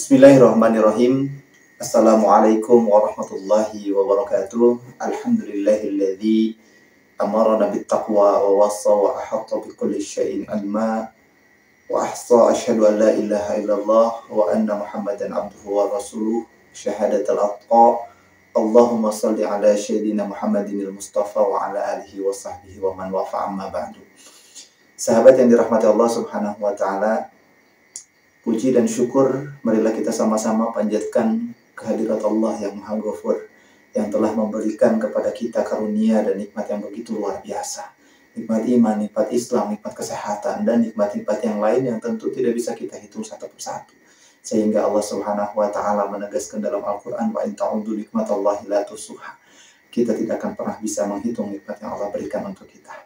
Bismillahirrahmanirrahim. Assalamualaikum warahmatullahi wabarakatuh. Alhamdulillahilladzi amarana bittaqwa wa wassa wa ahatta bikulli syai'in ilma wa ahsa asyhadu an la ilaha illallah wa anna Muhammadan abduhu wa rasuluh syahadatul atqa. Allahumma salli ala sayyidina Muhammadinil Mustafa wa ala alihi wa sahbihi wa man wafa amma ba'du. Sahabat yang dirahmati Allah Subhanahu wa taala, puji dan syukur marilah kita sama-sama panjatkan kehadirat Allah yang Maha Ghafur, yang telah memberikan kepada kita karunia dan nikmat yang begitu luar biasa. Nikmat iman, nikmat Islam, nikmat kesehatan, dan nikmat-nikmat yang lain yang tentu tidak bisa kita hitung satu persatu. Sehingga Allah Subhanahu wa taala menegaskan dalam Al-Qur'an, wa in ta'uddu nikmatallahi la tuhsuha. Kita tidak akan pernah bisa menghitung nikmat yang Allah berikan untuk kita.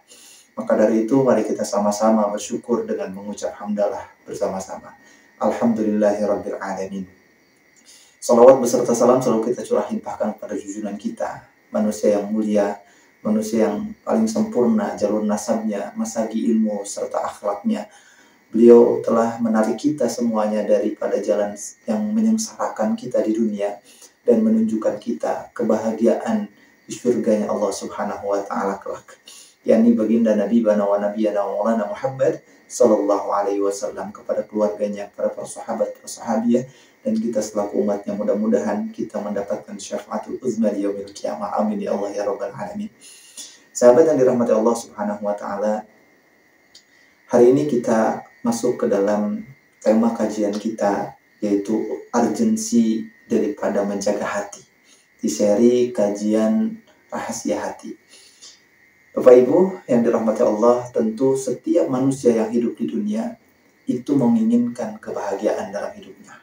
Maka dari itu mari kita sama-sama bersyukur dengan mengucap hamdalah bersama-sama. Alhamdulillahirabbil alamin. Salawat beserta salam selalu kita curah limpahkan pada junjungan kita, manusia yang mulia, manusia yang paling sempurna jalur nasabnya, masagi ilmu serta akhlaknya. Beliau telah menarik kita semuanya daripada jalan yang menyengsarakan kita di dunia dan menunjukkan kita kebahagiaan di surganya Allah Subhanahu wa taala kelak. Yakni baginda Nabi wa Nabiyana Maulana Muhammad sallallahu alaihi wasallam, kepada keluarganya, para sahabat, sahabiah, dan kita selaku umatnya. Mudah-mudahan kita mendapatkan syafaatul uzma di yaumil qiyamah. Amin ya Allah ya rabbal alamin. Sahabat yang dirahmati Allah Subhanahu wa taala, hari ini kita masuk ke dalam tema kajian kita, yaitu urgensi daripada menjaga hati, di seri kajian rahasia hati. Bapak Ibu yang dirahmati Allah, tentu setiap manusia yang hidup di dunia itu menginginkan kebahagiaan dalam hidupnya,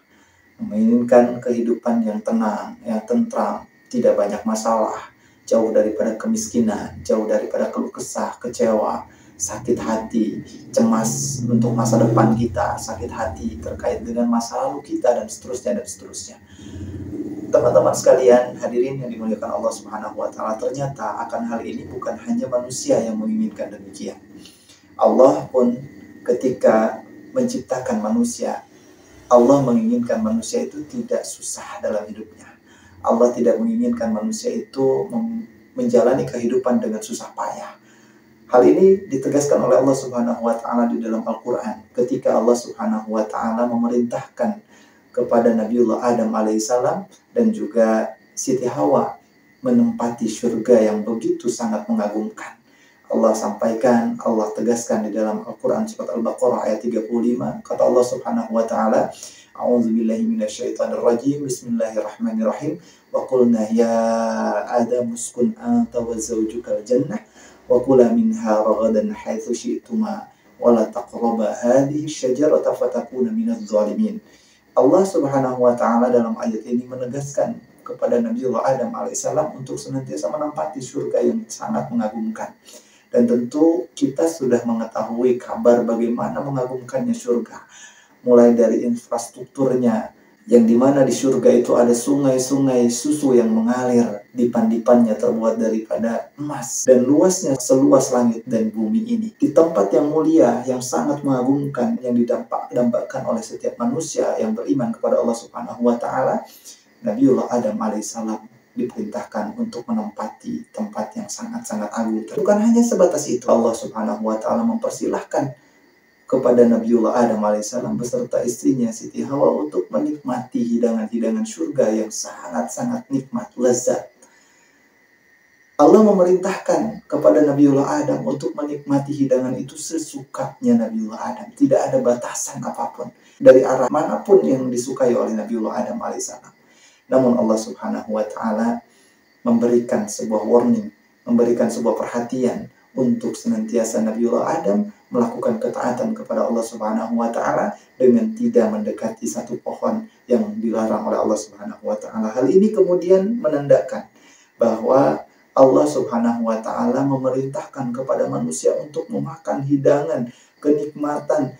menginginkan kehidupan yang tenang, yang tentram, tidak banyak masalah, jauh daripada kemiskinan, jauh daripada keluh kesah, kecewa, sakit hati, cemas untuk masa depan kita, sakit hati terkait dengan masa lalu kita, dan seterusnya dan seterusnya. Teman-teman sekalian, hadirin yang dimuliakan Allah Subhanahu wa taala, ternyata akan hal ini bukan hanya manusia yang menginginkan demikian. Allah pun ketika menciptakan manusia, Allah menginginkan manusia itu tidak susah dalam hidupnya. Allah tidak menginginkan manusia itu menjalani kehidupan dengan susah payah. Hal ini ditegaskan oleh Allah Subhanahu wa taala di dalam Al-Qur'an ketika Allah Subhanahu wa taala memerintahkan kepada Nabiullah Adam alaihissalam dan juga Siti Hawa menempati surga yang begitu sangat mengagumkan. Allah sampaikan, Allah tegaskan di dalam Al-Quran surat Al-Baqarah ayat 35, kata Allah Subhanahu wa taala, A'udzubillahi minasyaitonirrajim, Bismillahirrahmanirrahim, wa qulna ya Adam uskun anta wa zawjukal jannah wa kula minha ragadan haitsu syi'tuma wa la taqraba hadhihi syajarata fatakuna minadh dhalimin. Allah Subhanahu wa taala dalam ayat ini menegaskan kepada Nabiullah Adam alaihissalam untuk senantiasa menempati surga yang sangat mengagumkan. Dan tentu kita sudah mengetahui kabar bagaimana mengagumkannya surga. Mulai dari infrastrukturnya, yang dimana di surga itu ada sungai-sungai susu yang mengalir, dipan-dipannya terbuat daripada emas, dan luasnya seluas langit dan bumi ini. Di tempat yang mulia, yang sangat mengagumkan, yang didambakan oleh setiap manusia yang beriman kepada Allah Subhanahu wa taala, Nabiullah Adam alaihissalam diperintahkan untuk menempati tempat yang sangat-sangat agung. Bukan hanya sebatas itu, Allah Subhanahu wa taala mempersilahkan kepada Nabiullah Adam alaihissalam beserta istrinya Siti Hawa untuk menikmati hidangan-hidangan surga yang sangat-sangat nikmat, lezat. Allah memerintahkan kepada Nabiullah Adam untuk menikmati hidangan itu sesukanya Nabiullah Adam. Tidak ada batasan apapun dari arah manapun yang disukai oleh Nabiullah Adam alaihissalam. Namun Allah Subhanahu wa taala memberikan sebuah warning, memberikan sebuah perhatian untuk senantiasa Nabiullah Adam melakukan ketaatan kepada Allah Subhanahu wa taala dengan tidak mendekati satu pohon yang dilarang oleh Allah Subhanahu wa taala. Hal ini kemudian menandakan bahwa Allah Subhanahu wa taala memerintahkan kepada manusia untuk memakan hidangan, kenikmatan,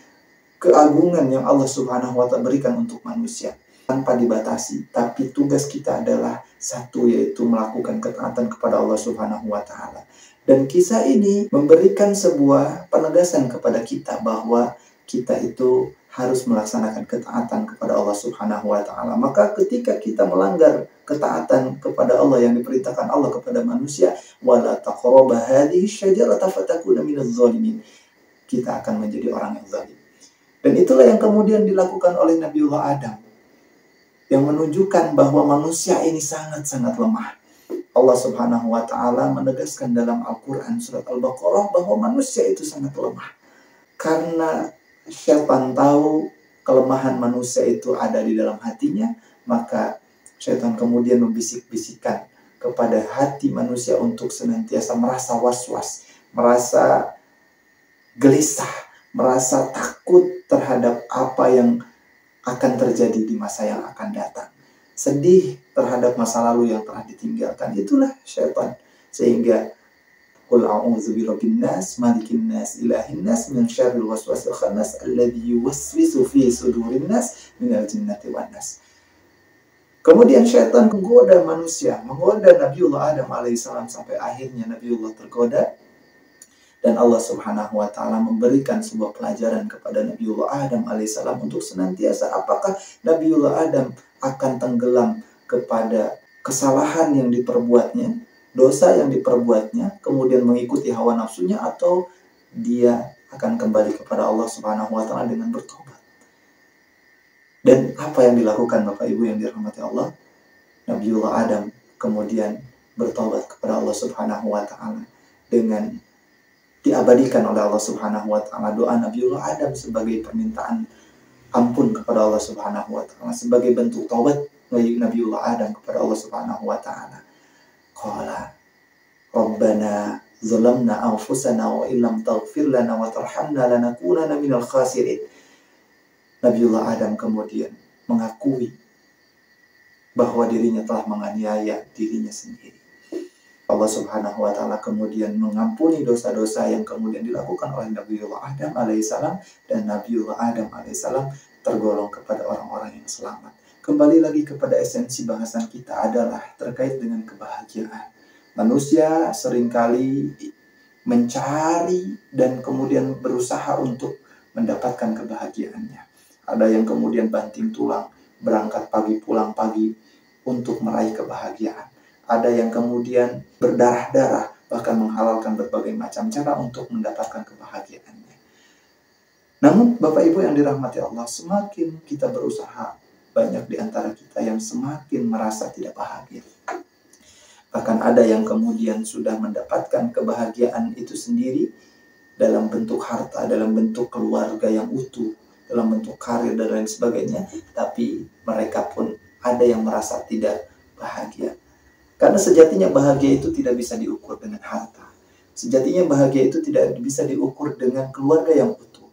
keagungan yang Allah Subhanahu wa taala berikan untuk manusia tanpa dibatasi. Tapi tugas kita adalah satu, yaitu melakukan ketaatan kepada Allah Subhanahu wa taala. Dan kisah ini memberikan sebuah penegasan kepada kita bahwa kita itu harus melaksanakan ketaatan kepada Allah Subhanahu wa taala. Maka ketika kita melanggar ketaatan kepada Allah yang diperintahkan Allah kepada manusia, wala taqrabu hadhihi syajarata fatakuna minadh dhalimin. Kita akan menjadi orang yang zalim. Dan itulah yang kemudian dilakukan oleh Nabiullah Adam, yang menunjukkan bahwa manusia ini sangat-sangat lemah. Allah Subhanahu wa taala menegaskan dalam Al-Qur'an surat Al-Baqarah bahwa manusia itu sangat lemah. Karena syaitan tahu kelemahan manusia itu ada di dalam hatinya, maka syaitan kemudian membisik-bisikkan kepada hati manusia untuk senantiasa merasa was-was, merasa gelisah, merasa takut terhadap apa yang akan terjadi di masa yang akan datang. Sedih terhadap masa lalu yang telah ditinggalkan. Itulah syaitan. Sehingga Qul a'udzu birabbin nas, malikin nas, ilahin nas, min syarril waswasil khannas, alladzi yuwaswisu fi sudurin nas, minal jinnati wan nas. Kemudian syaitan menggoda manusia, menggoda Nabiullah Adam alaihissalam sampai akhirnya Nabiullah tergoda. Dan Allah Subhanahu wa taala memberikan sebuah pelajaran kepada Nabiullah Adam alaihissalam untuk senantiasa apakah Nabiullah Adam akan tenggelam kepada kesalahan yang diperbuatnya, dosa yang diperbuatnya, kemudian mengikuti hawa nafsunya, atau dia akan kembali kepada Allah Subhanahu wa taala dengan bertobat. Dan apa yang dilakukan Bapak Ibu yang dirahmati Allah? Nabiullah Adam kemudian bertobat kepada Allah Subhanahu wa taala dengan diabadikan oleh Allah Subhanahu wa taala doa Nabiullah Adam sebagai permintaan ampun kepada Allah Subhanahu wa taala, sebagai bentuk taubat Nabiullah Adam kepada Allah Subhanahu wa taala. Qala Rabbana zalamna anfusana wa illam taghfir lana wa tarhamna lanakunanna minal khasirin. Nabiullah Adam kemudian mengakui bahwa dirinya telah menganiaya dirinya sendiri. Allah Subhanahu wa taala kemudian mengampuni dosa-dosa yang kemudian dilakukan oleh Nabiullah Adam alaihissalam, dan Nabiullah Adam alaihissalam tergolong kepada orang-orang yang selamat. Kembali lagi kepada esensi bahasan kita adalah terkait dengan kebahagiaan. Manusia seringkali mencari dan kemudian berusaha untuk mendapatkan kebahagiaannya. Ada yang kemudian banting tulang, berangkat pagi pulang pagi untuk meraih kebahagiaan. Ada yang kemudian berdarah-darah, bahkan menghalalkan berbagai macam cara untuk mendapatkan kebahagiaannya. Namun Bapak Ibu yang dirahmati Allah, semakin kita berusaha, banyak di antara kita yang semakin merasa tidak bahagia. Bahkan ada yang kemudian sudah mendapatkan kebahagiaan itu sendiri dalam bentuk harta, dalam bentuk keluarga yang utuh, dalam bentuk karir dan lain sebagainya, tapi mereka pun ada yang merasa tidak bahagia. Karena sejatinya bahagia itu tidak bisa diukur dengan harta. Sejatinya bahagia itu tidak bisa diukur dengan keluarga yang utuh.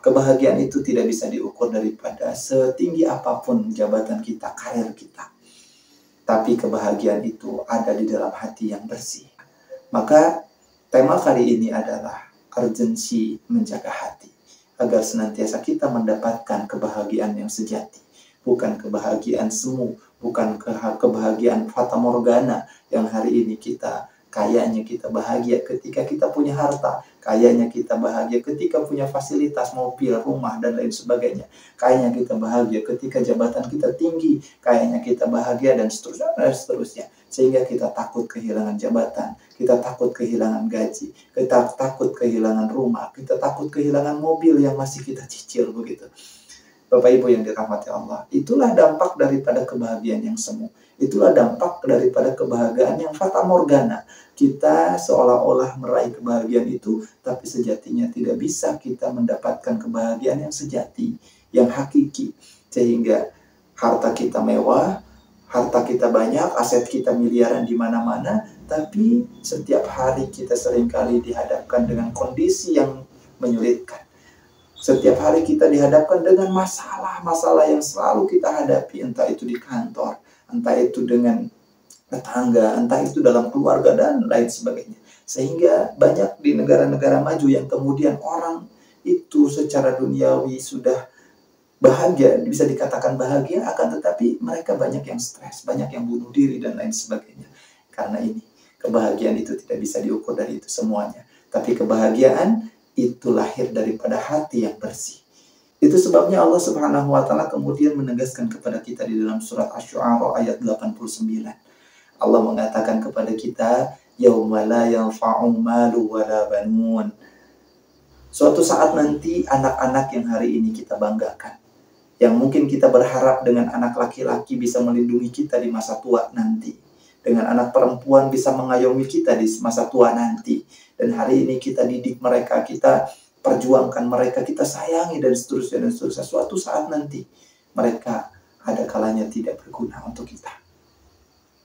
Kebahagiaan itu tidak bisa diukur daripada setinggi apapun jabatan kita, karir kita. Tapi kebahagiaan itu ada di dalam hati yang bersih. Maka tema kali ini adalah urgensi menjaga hati, agar senantiasa kita mendapatkan kebahagiaan yang sejati. Bukan kebahagiaan semu, bukan kebahagiaan fata morgana yang hari ini kayaknya kita bahagia ketika kita punya harta, kayaknya kita bahagia ketika punya fasilitas, mobil, rumah, dan lain sebagainya. Kayaknya kita bahagia ketika jabatan kita tinggi, kayaknya kita bahagia, dan seterusnya, dan seterusnya. Sehingga kita takut kehilangan jabatan, kita takut kehilangan gaji, kita takut kehilangan rumah, kita takut kehilangan mobil yang masih kita cicil begitu. Bapak Ibu yang dirahmati Allah, itulah dampak daripada kebahagiaan yang semu. Itulah dampak daripada kebahagiaan yang fata morgana. Kita seolah-olah meraih kebahagiaan itu, tapi sejatinya tidak bisa kita mendapatkan kebahagiaan yang sejati, yang hakiki. Sehingga harta kita mewah, harta kita banyak, aset kita miliaran di mana-mana, tapi setiap hari kita seringkali dihadapkan dengan kondisi yang menyulitkan. Setiap hari kita dihadapkan dengan masalah-masalah yang selalu kita hadapi, entah itu di kantor, entah itu dengan tetangga, entah itu dalam keluarga, dan lain sebagainya. Sehingga banyak di negara-negara maju yang kemudian orang itu secara duniawi sudah bahagia, bisa dikatakan bahagia, akan tetapi mereka banyak yang stres, banyak yang bunuh diri, dan lain sebagainya. Karena ini, kebahagiaan itu tidak bisa diukur dari itu semuanya. Tapi kebahagiaan itu lahir daripada hati yang bersih. Itu sebabnya Allah Subhanahu wa taala kemudian menegaskan kepada kita di dalam surat Asy-Syu'ara ayat 89. Allah mengatakan kepada kita, yauma la yanfa'u malu wala banun. Suatu saat nanti anak-anak yang hari ini kita banggakan, yang mungkin kita berharap dengan anak laki-laki bisa melindungi kita di masa tua nanti, dengan anak perempuan bisa mengayomi kita di masa tua nanti, dan hari ini kita didik mereka, kita perjuangkan mereka, kita sayangi dan seterusnya dan seterusnya. Suatu saat nanti mereka ada kalanya tidak berguna untuk kita.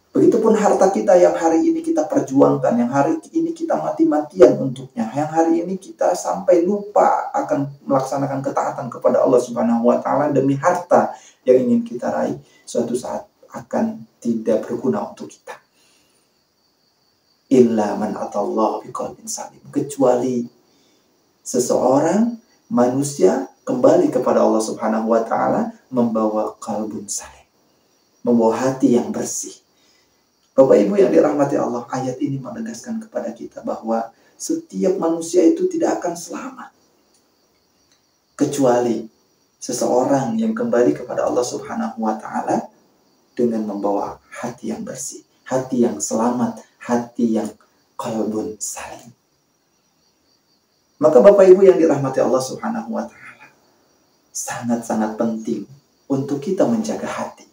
Begitupun harta kita yang hari ini kita perjuangkan, yang hari ini kita mati-matian untuknya, yang hari ini kita sampai lupa akan melaksanakan ketaatan kepada Allah Subhanahu wa taala demi harta yang ingin kita raih, suatu saat akan tidak berguna untuk kita. Illa man atallah biqalbin salim. Kecuali seseorang manusia kembali kepada Allah Subhanahu wa taala membawa qalbun salim, membawa hati yang bersih. Bapak Ibu yang dirahmati Allah, ayat ini menegaskan kepada kita bahwa setiap manusia itu tidak akan selamat kecuali seseorang yang kembali kepada Allah Subhanahu wa taala dengan membawa hati yang bersih, hati yang selamat, hati yang qalbun salim. Maka Bapak Ibu yang dirahmati Allah Subhanahu wa taala, sangat-sangat penting untuk kita menjaga hati.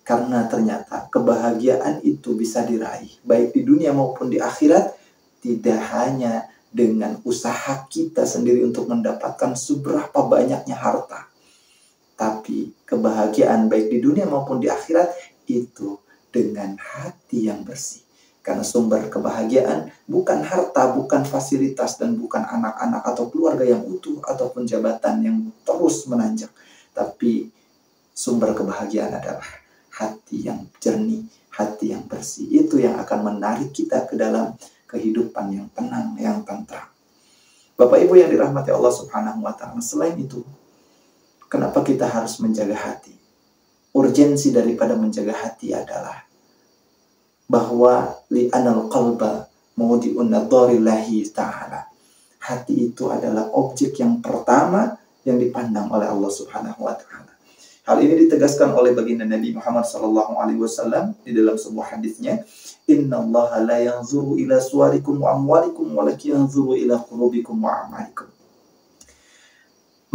Karena ternyata kebahagiaan itu bisa diraih, baik di dunia maupun di akhirat, tidak hanya dengan usaha kita sendiri untuk mendapatkan seberapa banyaknya harta. Tapi kebahagiaan baik di dunia maupun di akhirat itu dengan hati yang bersih. Karena sumber kebahagiaan bukan harta, bukan fasilitas, dan bukan anak-anak atau keluarga yang utuh, ataupun jabatan yang terus menanjak. Tapi sumber kebahagiaan adalah hati yang jernih, hati yang bersih. Itu yang akan menarik kita ke dalam kehidupan yang tenang, yang tentram. Bapak Ibu yang dirahmati Allah Subhanahu wa taala, selain itu, kenapa kita harus menjaga hati? Urgensi daripada menjaga hati adalah bahwa li'anal qalba mawdi'un nadharillahi ta'ala. Hati itu adalah objek yang pertama yang dipandang oleh Allah Subhanahu wa taala. Hal ini ditegaskan oleh baginda Nabi Muhammad SAW di dalam sebuah hadisnya, Innallaha la yanzuru ila suwarikum wa amwalikum walakin yanzuru ila qulubikum wa a'malikum.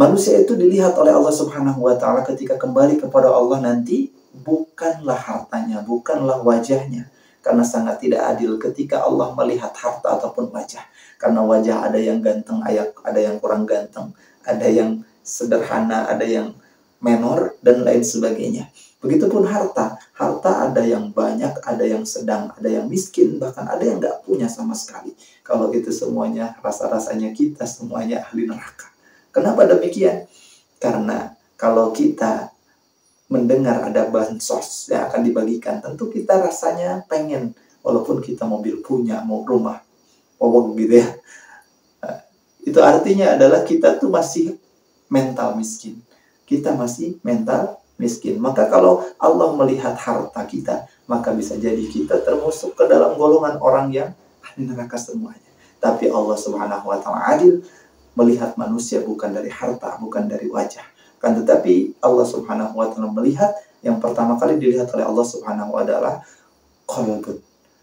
Manusia itu dilihat oleh Allah Subhanahu wa taala ketika kembali kepada Allah nanti, bukanlah hartanya, bukanlah wajahnya. Karena sangat tidak adil ketika Allah melihat harta ataupun wajah. Karena wajah ada yang ganteng, ada yang kurang ganteng, ada yang sederhana, ada yang menor, dan lain sebagainya. Begitupun harta. Harta ada yang banyak, ada yang sedang, ada yang miskin, bahkan ada yang nggak punya sama sekali. Kalau itu semuanya, rasa-rasanya kita semuanya ahli neraka. Kenapa demikian? Karena kalau kita mendengar ada bansos yang akan dibagikan, tentu kita rasanya pengen, walaupun kita mobil punya, mau rumah, gitu ya. Itu artinya adalah kita tuh masih mental miskin. Kita masih mental miskin. Maka kalau Allah melihat harta kita, maka bisa jadi kita termasuk ke dalam golongan orang yang ahli neraka semuanya. Tapi Allah Subhanahu wa taala adil, melihat manusia bukan dari harta, bukan dari wajah. Kan tetapi Allah Subhanahu wa taala melihat, yang pertama kali dilihat oleh Allah Subhanahu wa taala qalbun,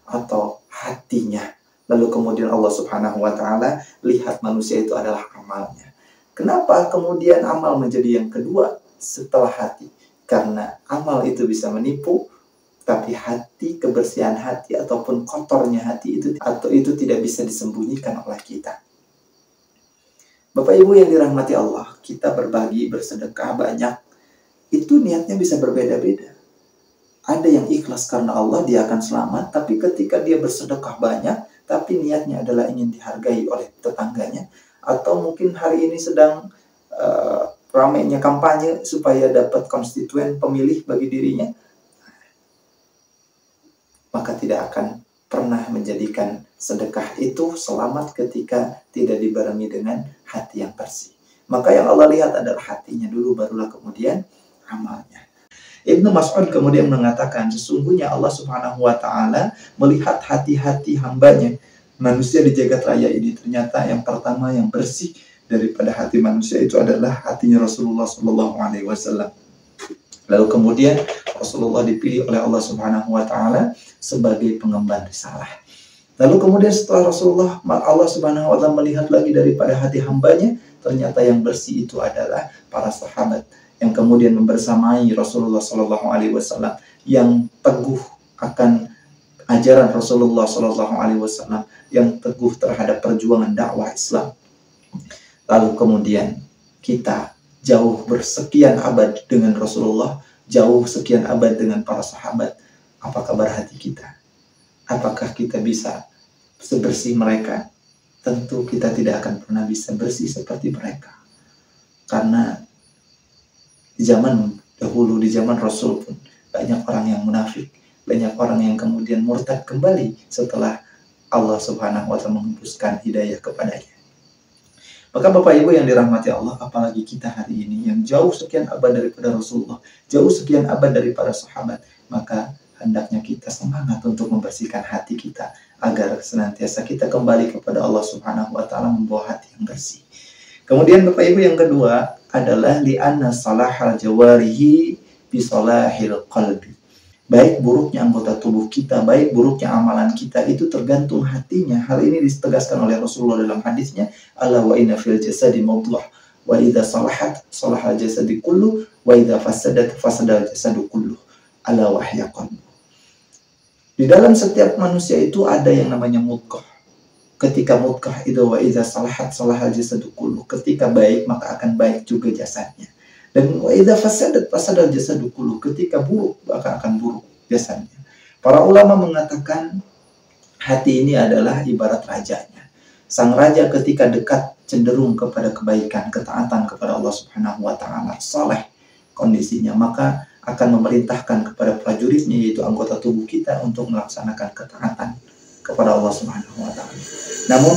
atau hatinya. Lalu kemudian Allah Subhanahu wa taala lihat manusia itu adalah amalnya. Kenapa kemudian amal menjadi yang kedua setelah hati? Karena amal itu bisa menipu, tapi hati, kebersihan hati ataupun kotornya hati itu tidak bisa disembunyikan oleh kita. Bapak Ibu yang dirahmati Allah, kita berbagi, bersedekah banyak, itu niatnya bisa berbeda-beda. Ada yang ikhlas karena Allah, dia akan selamat, tapi ketika dia bersedekah banyak, tapi niatnya adalah ingin dihargai oleh tetangganya, atau mungkin hari ini sedang ramainya kampanye supaya dapat konstituen pemilih bagi dirinya, maka tidak akan pernah menjadikan sedekah itu selamat ketika tidak dibarengi dengan hati yang bersih. Maka yang Allah lihat adalah hatinya dulu, barulah kemudian amalnya. Ibnu Mas'ud kemudian mengatakan, sesungguhnya Allah Subhanahu wa taala melihat hati-hati hambanya, manusia di jagat raya ini, ternyata yang pertama yang bersih, daripada hati manusia itu adalah hatinya Rasulullah SAW. Lalu kemudian Rasulullah dipilih oleh Allah Subhanahu wa taala sebagai pengemban risalah. Lalu kemudian setelah Rasulullah, Allah Subhanahu wa taala melihat lagi daripada hati hambanya, ternyata yang bersih itu adalah para sahabat yang kemudian membersamai Rasulullah SAW, yang teguh akan ajaran Rasulullah SAW, yang teguh terhadap perjuangan dakwah Islam. Lalu kemudian kita jauh bersekian abad dengan Rasulullah, jauh sekian abad dengan para sahabat. Apa kabar hati kita? Apakah kita bisa sebersih mereka? Tentu kita tidak akan pernah bisa bersih seperti mereka. Karena di zaman dahulu, di zaman Rasul pun, banyak orang yang munafik, banyak orang yang kemudian murtad kembali setelah Allah Subhanahu wa taala menghembuskan hidayah kepadanya. Maka Bapak Ibu yang dirahmati Allah, apalagi kita hari ini yang jauh sekian abad daripada Rasulullah, jauh sekian abad dari para sahabat, maka hendaknya kita semangat untuk membersihkan hati kita agar senantiasa kita kembali kepada Allah Subhanahu wa taala membawa hati yang bersih. Kemudian Bapak Ibu yang kedua adalah li'anna salahal jawarihi bi salahil qalbi. Baik buruknya anggota tubuh kita, baik buruknya amalan kita itu tergantung hatinya. Hal ini ditegaskan oleh Rasulullah dalam hadisnya, ala wa inna fil jasadi mudghah wa idza salahat salahal jasadi kullu wa idza fasadat fasadal jasadu kullu ala wa hiya qalbu. Di dalam setiap manusia itu ada yang namanya mudghah. Ketika mudghah itu wa idza salahat salahal jasadu kullu, ketika baik maka akan baik juga jasadnya. Dan wa idza fasadat fasadal jasadu kullu, ketika buruk maka akan buruk jasadnya. Para ulama mengatakan hati ini adalah ibarat rajanya. Sang raja ketika dekat cenderung kepada kebaikan, ketaatan kepada Allah Subhanahu wa taala, saleh kondisinya, maka akan memerintahkan kepada prajuritnya, yaitu anggota tubuh kita, untuk melaksanakan ketaatan kepada Allah Subhanahu wa taala. Namun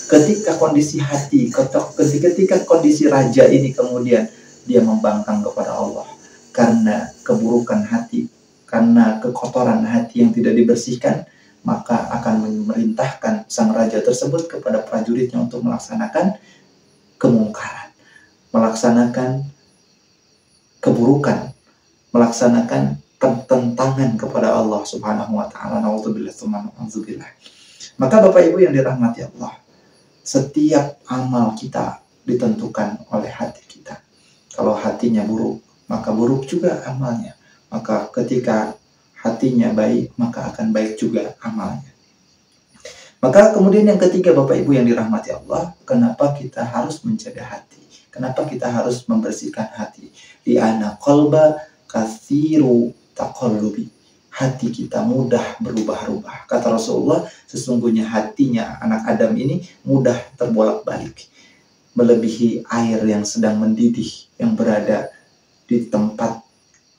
ketika kondisi hati, ketika kondisi raja ini kemudian dia membangkang kepada Allah karena keburukan hati, karena kekotoran hati yang tidak dibersihkan, maka akan memerintahkan sang raja tersebut kepada prajuritnya untuk melaksanakan kemungkaran, melaksanakan keburukan, melaksanakan pertentangan kepada Allah Subhanahu wa taala. Nauzubillah tsumma nauzubillah. Maka Bapak Ibu yang dirahmati Allah, setiap amal kita ditentukan oleh hati kita. Kalau hatinya buruk, maka buruk juga amalnya. Maka ketika hatinya baik, maka akan baik juga amalnya. Maka kemudian yang ketiga Bapak Ibu yang dirahmati Allah, kenapa kita harus menjaga hati? Kenapa kita harus membersihkan hati? Li'anna qalba kathiru taqallubi. Hati kita mudah berubah-ubah. Kata Rasulullah, sesungguhnya hatinya anak Adam ini mudah terbolak-balik, melebihi air yang sedang mendidih, yang berada di tempat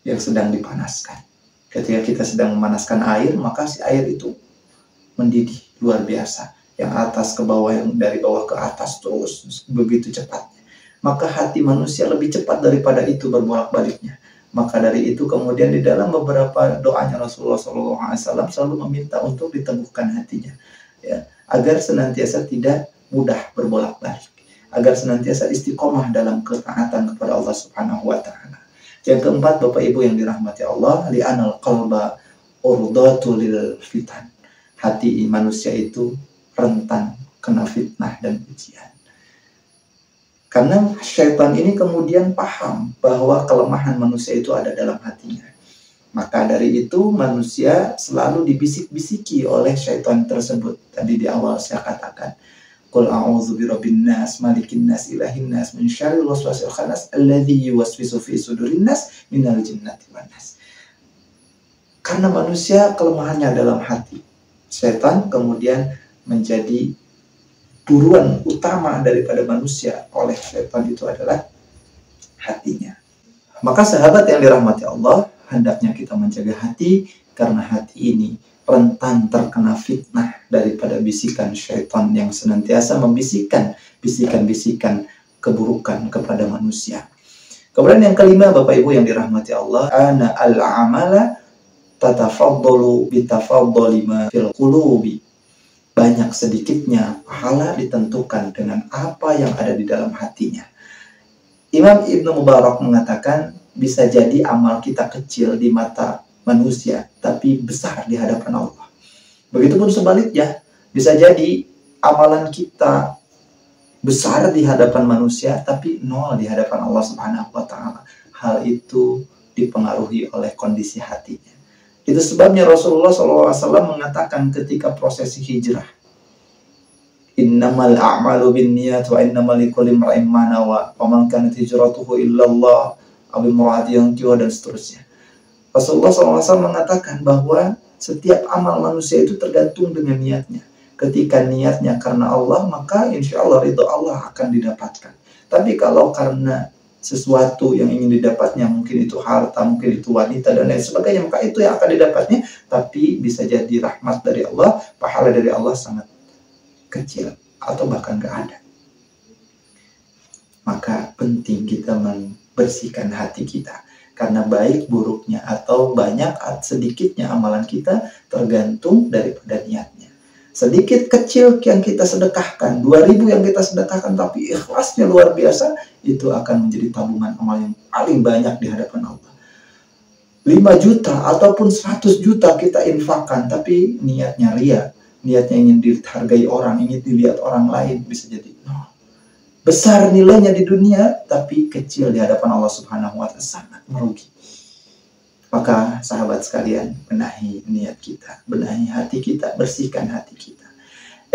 yang sedang dipanaskan. Ketika kita sedang memanaskan air, maka si air itu mendidih luar biasa. Yang atas ke bawah, yang dari bawah ke atas, terus begitu cepatnya. Maka hati manusia lebih cepat daripada itu berbolak-baliknya. Maka dari itu kemudian di dalam beberapa doanya Rasulullah SAW selalu meminta untuk diteguhkan hatinya, ya, agar senantiasa tidak mudah berbolak-balik, agar senantiasa istiqomah dalam ketaatan kepada Allah Subhanahu wa taala. Yang keempat Bapak Ibu yang dirahmati Allah, li'anal qalba urdatu lil fitan. Hati manusia itu rentan kena fitnah dan ujian. Karena syaitan ini kemudian paham bahwa kelemahan manusia itu ada dalam hatinya. Maka dari itu manusia selalu dibisik-bisiki oleh syaitan tersebut. Tadi di awal saya katakan, Qul a'udzu birabbin nas, malikin nas, ilahin nas, min syarril waswasil khannas, alladzi yuwaswisu fi sudurin nas, minal jinnati wan nas. Karena manusia kelemahannya dalam hati, syaitan kemudian menjadi buruan utama daripada manusia oleh syaitan itu adalah hatinya. Maka sahabat yang dirahmati Allah, hendaknya kita menjaga hati, karena hati ini rentan terkena fitnah daripada bisikan syaitan yang senantiasa membisikkan bisikan-bisikan keburukan kepada manusia. Kemudian yang kelima Bapak Ibu yang dirahmati Allah, ana al-amala tatafaddalu bitafaddali ma fil qulubi. banyak sedikitnya pahala ditentukan dengan apa yang ada di dalam hatinya. Imam Ibnu Mubarak mengatakan, bisa jadi amal kita kecil di mata manusia, tapi besar di hadapan Allah. Begitupun sebaliknya, bisa jadi amalan kita besar di hadapan manusia, tapi nol di hadapan Allah Subhanahu wa Ta'ala. Hal itu dipengaruhi oleh kondisi hatinya. Itu sebabnya Rasulullah SAW mengatakan ketika prosesi hijrah, innamal a'malu binniyat wa innamal likulli imrin ma nawa wa man kanat hijratuhu illa Allah aw imra'atin yankihuha, dan seterusnya. Rasulullah SAW mengatakan bahwa setiap amal manusia itu tergantung dengan niatnya. Ketika niatnya karena Allah, maka insya Allah ridho Allah akan didapatkan. Tapi kalau karena sesuatu yang ingin didapatnya, mungkin itu harta, mungkin itu wanita, dan lain sebagainya, maka itu yang akan didapatnya. Tapi bisa jadi rahmat dari Allah, pahala dari Allah sangat kecil, atau bahkan gak ada. Maka penting kita membersihkan hati kita. Karena baik buruknya atau banyak sedikitnya amalan kita tergantung daripada niatnya. Sedikit kecil yang kita sedekahkan, 2.000 yang kita sedekahkan, tapi ikhlasnya luar biasa, itu akan menjadi tabungan amal yang paling banyak di hadapan Allah. 5 juta ataupun 100 juta kita infakkan, tapi niatnya ria, niatnya ingin dihargai orang, ingin dilihat orang lain, bisa jadi besar nilainya di dunia, tapi kecil di hadapan Allah Subhanahu wa Ta'ala, sangat merugi. Maka sahabat sekalian, benahi niat kita, benahi hati kita, bersihkan hati kita.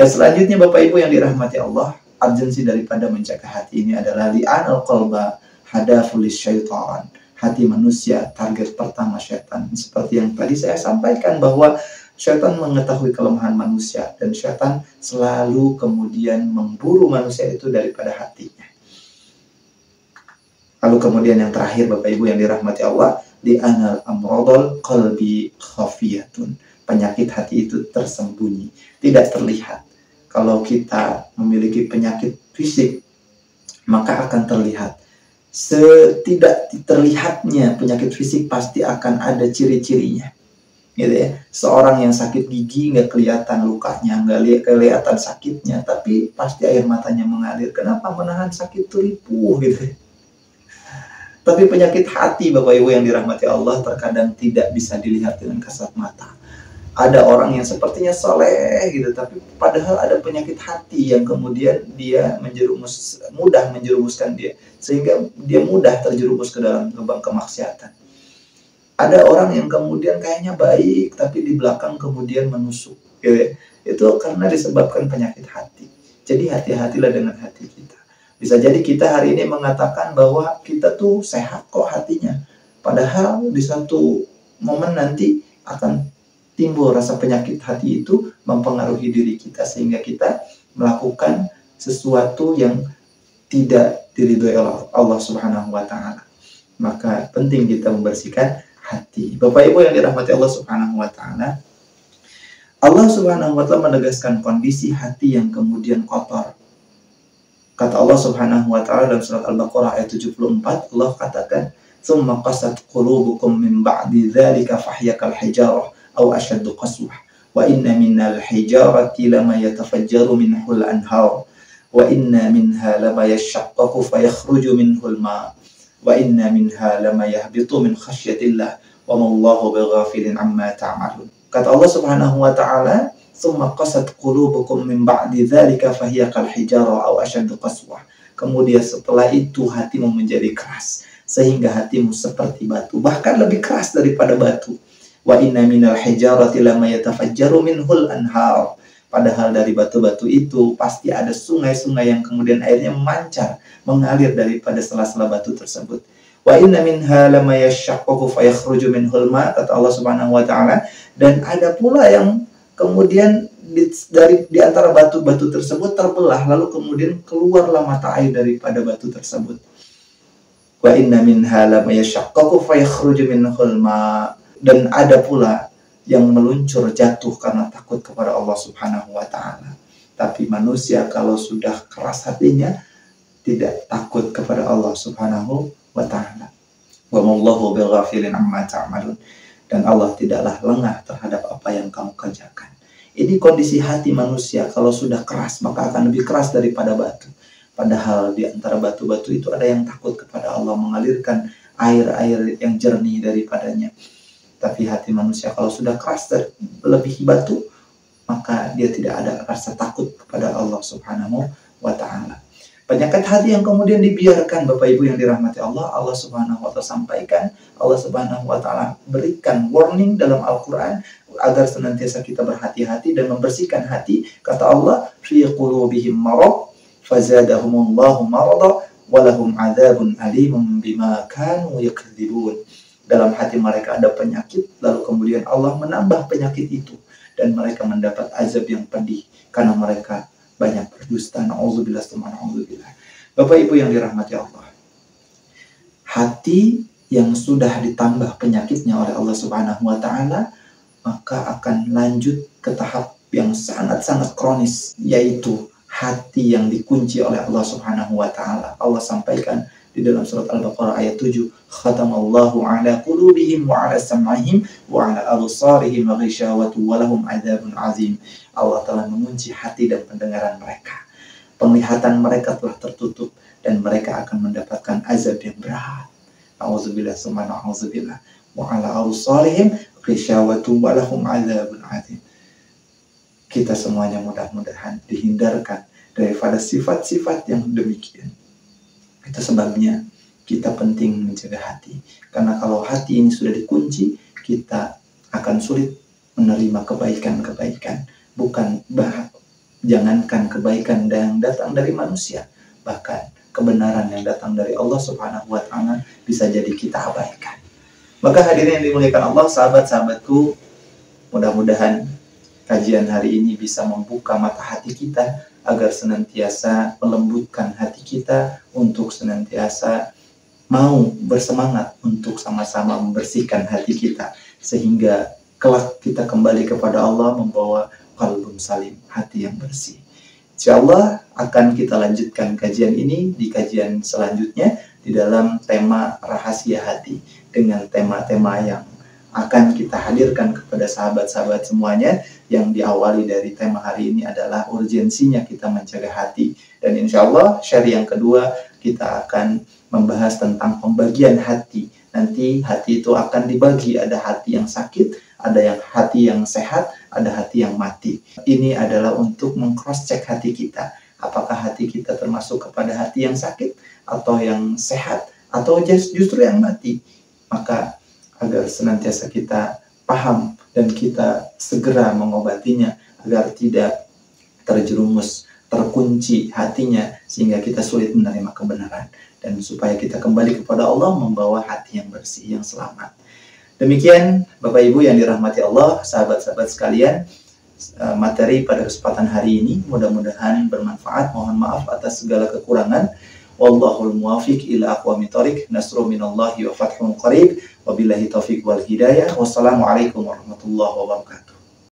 Selanjutnya Bapak Ibu yang dirahmati Allah, urgensi daripada menjaga hati ini adalah li'anal qalba hadafulis syaitan. Hati manusia target pertama syaitan. Seperti yang tadi saya sampaikan bahwa syaitan mengetahui kelemahan manusia, dan syaitan selalu kemudian memburu manusia itu daripada hatinya. Lalu kemudian yang terakhir Bapak Ibu yang dirahmati Allah, di anal amrodol qalbi khafiyatun. Penyakit hati itu tersembunyi, tidak terlihat. Kalau kita memiliki penyakit fisik, maka akan terlihat. Setidak terlihatnya penyakit fisik pasti akan ada ciri-cirinya. Gitu ya. Seorang yang sakit gigi nggak kelihatan lukanya, nggak kelihatan sakitnya, tapi pasti air matanya mengalir. Kenapa? Menahan sakit itu ripuh gitu ya. Tapi penyakit hati Bapak Ibu yang dirahmati Allah terkadang tidak bisa dilihat dengan kasat mata. Ada orang yang sepertinya soleh gitu, tapi padahal ada penyakit hati yang kemudian dia mudah menjerumuskan dia, sehingga dia mudah terjerumus ke dalam lubang kemaksiatan. Ada orang yang kemudian kayaknya baik, tapi di belakang kemudian menusuk. Gitu. Itu karena disebabkan penyakit hati. Jadi hati-hatilah dengan hati kita. Bisa jadi kita hari ini mengatakan bahwa kita tuh sehat kok hatinya. Padahal di satu momen nanti akan timbul rasa penyakit hati itu mempengaruhi diri kita. Sehingga kita melakukan sesuatu yang tidak diridhoi Allah Subhanahu wa Ta'ala. Maka penting kita membersihkan hati. Bapak Ibu yang dirahmati Allah Subhanahu wa Ta'ala, Allah Subhanahu wa Ta'ala menegaskan kondisi hati yang kemudian kotor. Kata Allah Subhanahu wa Ta'ala dalam surat Al-Baqarah ayat 74, Allah katakan, "Tsumma qasat qulubukum min ba'di dzalika fahiya kal hijarah aw ashaddu qaswah wa inna minal hijarati lama yatafajjaru minhul anhar wa inna minha lama yashaqqaqu fayakhruju minhul ma' wa inna minha lama yahbitu min khasyatillah wa mallahu bighafilin amma ta'malun." Kata Allah Subhanahu wa Ta'ala, "Tsumma qasat qulubukum min ba'di dzalika fahiya kal hijarah aw ashaddu qaswah." Kemudian setelah itu hatimu menjadi keras sehingga hatimu seperti batu, bahkan lebih keras daripada batu. Wa inna minal hijarati lama yatafajjaru minhul anhar. Padahal dari batu-batu itu pasti ada sungai-sungai yang kemudian airnya memancar, mengalir daripada sela-sela batu tersebut. Wa inna minha lama yashaqqaqu fayakhruju minhul ma', kata Allah Subhanahu wa Ta'ala, dan ada pula yang kemudian di antara batu-batu tersebut terbelah, lalu kemudian keluarlah mata air daripada batu tersebut. Wa inna minha lama yashaqqaqu fayakhruju minhul ma', dan ada pula yang meluncur jatuh karena takut kepada Allah Subhanahu wa Ta'ala. Tapi manusia kalau sudah keras hatinya tidak takut kepada Allah Subhanahu wa Ta'ala. Wa mallahu bighafilin amma ta'malun. Dan Allah tidaklah lengah terhadap apa yang kamu kerjakan. Ini kondisi hati manusia, kalau sudah keras maka akan lebih keras daripada batu. Padahal di antara batu-batu itu ada yang takut kepada Allah, mengalirkan air-air yang jernih daripadanya. Tapi hati manusia kalau sudah keras lebih batu, maka dia tidak ada rasa takut kepada Allah Subhanahu wa Ta'ala. Penyakit hati yang kemudian dibiarkan, Bapak Ibu yang dirahmati Allah, Allah Subhanahu wa Ta'ala sampaikan, Allah Subhanahu wa Ta'ala berikan warning dalam Al-Quran agar senantiasa kita berhati-hati dan membersihkan hati. Kata Allah, fi qulubihim marad fazadahumullahu marada walahum adzabun alimun bima kanu yakdzibun. Dalam hati mereka ada penyakit, lalu kemudian Allah menambah penyakit itu dan mereka mendapat azab yang pedih karena mereka banyak berdusta. Na'udzubillah. Bapak Ibu yang dirahmati Allah, hati yang sudah ditambah penyakitnya oleh Allah Subhanahu wa Ta'ala, maka akan lanjut ke tahap yang sangat-sangat kronis, yaitu hati yang dikunci oleh Allah Subhanahu wa Ta'ala. Allah sampaikan di dalam surat Al-Baqarah ayat 7, khatamallahu ala qulubihim wa ala sam'ihim wa ala absarihim ghishawatu wa lahum adzabun azim. Allah telah mengunci hati dan pendengaran mereka. Penglihatan mereka telah tertutup dan mereka akan mendapatkan azab yang berat. Auzubillah summa na'udzubillah. Wa ala absarihim ghishawatu wa lahum adzabun azim. Kita semuanya mudah-mudahan dihindarkan daripada sifat-sifat yang demikian. Itu sebabnya kita penting menjaga hati. Karena kalau hati ini sudah dikunci, kita akan sulit menerima kebaikan-kebaikan. Jangankan kebaikan yang datang dari manusia, bahkan kebenaran yang datang dari Allah Subhanahu wa Ta'ala bisa jadi kita abaikan. Maka hadirin yang dimuliakan Allah, sahabat-sahabatku, mudah-mudahan kajian hari ini bisa membuka mata hati kita agar senantiasa melembutkan hati kita untuk senantiasa mau bersemangat untuk sama-sama membersihkan hati kita, sehingga kelak kita kembali kepada Allah membawa qalbun salim, hati yang bersih. Insyaallah akan kita lanjutkan kajian ini di kajian selanjutnya di dalam tema rahasia hati, dengan tema-tema yang akan kita hadirkan kepada sahabat-sahabat semuanya, yang diawali dari tema hari ini adalah urgensinya kita menjaga hati. Dan insya Allah share yang kedua kita akan membahas tentang pembagian hati. Nanti hati itu akan dibagi, ada hati yang sakit, ada yang hati yang sehat, ada hati yang mati. Ini adalah untuk meng-cross check hati kita. Apakah hati kita termasuk kepada hati yang sakit atau yang sehat atau justru yang mati. Maka agar senantiasa kita paham dan kita segera mengobatinya agar tidak terjerumus, terkunci hatinya sehingga kita sulit menerima kebenaran, dan supaya kita kembali kepada Allah membawa hati yang bersih, yang selamat. Demikian Bapak Ibu yang dirahmati Allah, sahabat-sahabat sekalian, materi pada kesempatan hari ini mudah-mudahan bermanfaat. Mohon maaf atas segala kekurangan. Wallahul muwafiq ila aqwamit thoriq. Nasrun minallahi wa fathun qarib. Wabillahi taufiq wal hidayah. Wassalamualaikum warahmatullahi wabarakatuh.